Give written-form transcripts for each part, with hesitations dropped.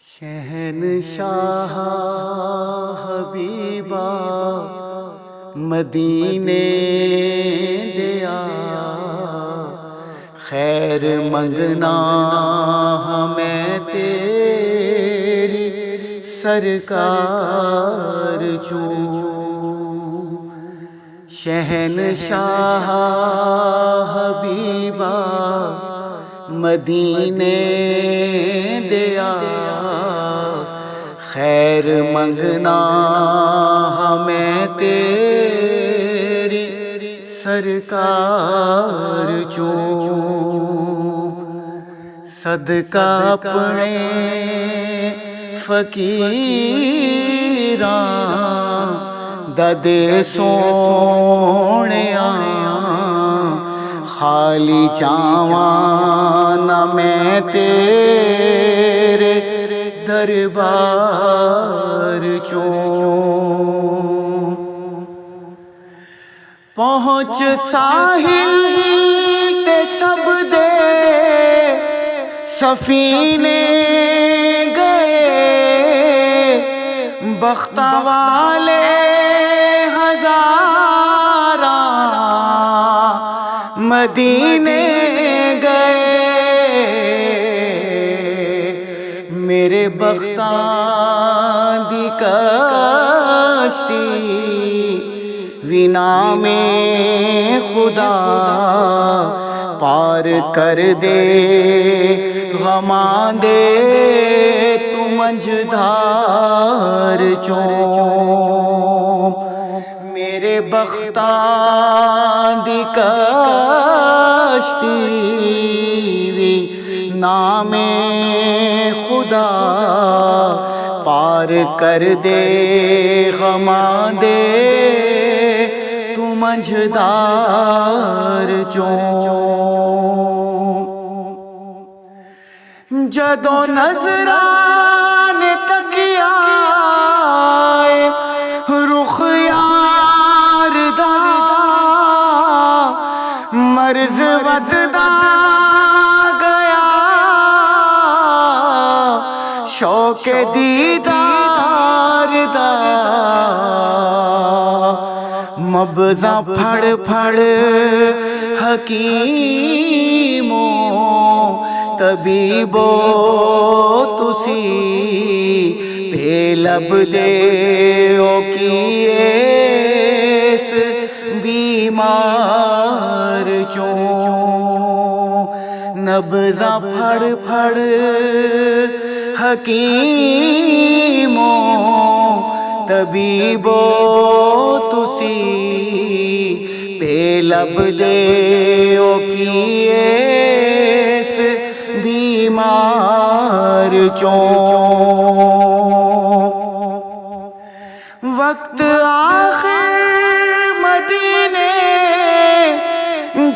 شہنشاہ حبیبا مدینے دیا، خیر منگنا ہمیں تیری سرکار چوں۔ شہنشاہ حبیبا مدینے دیا، خیر منگنا ہمیں تیری سرکار چوں۔ صدقہ اپنے فقیراں ددے سونیاں، خالی جاواں نہ میں تیرے دربار چوں۔ پہنچ ساحل تے سب دے سفینے گئے، بختہ والے ہزاراں مدینے گئے، میرے بختاں دی کشتی وینا میں خدا پار کر دے، غماں دے تو منجھدار چوں۔ میرے بختاں دی کشتی وینا میں خدا پار کر دے، غماں دے تو منجھدار چوں۔ جدوں نظران تکیا رخ یار دا، مرض وددا گیا شوق دیدار دا، مبزاں پھڑ پھڑ حکیموں طبیبو تسی بے لب دے او کیس بیمار چوں۔ نبضاں پھڑ پھڑ حکیموں طبیبو تسی بے لب دے او کیس بیمار چوں۔ وقت آخر مدینے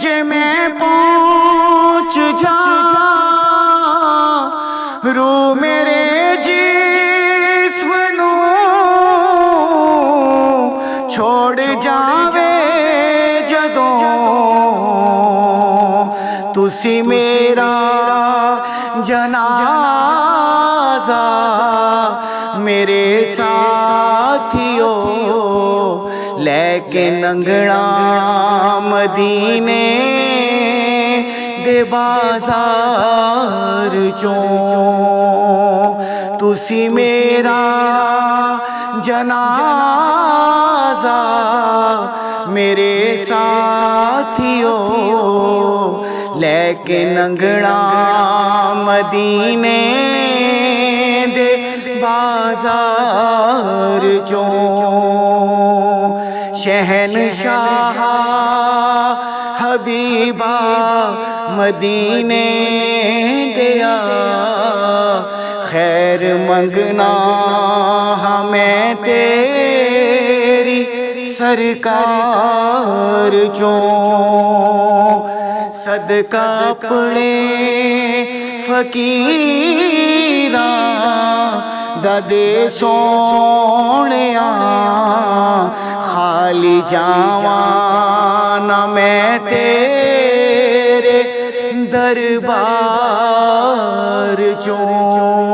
جے میں پہنچ جاواں، روح میرے جسم نوں چھوڑ جاوے جدوں، تسی میرا جنازہ میرے ساتھیو لے کے ننگنا مدینے دے بازار چوں۔ تسی میرا جنازہ میرے ساتھیو لے کے ننگنا مدینے دے بازار چوں۔ شہنشاہ حبیبا مدینے دیا، خیر منگنا ہمیں تیری سرکار چوں۔ صدقہ اپنے فقیراں ددے سونیاں، خالی جاواں نہ میں تیرے دربار چوں۔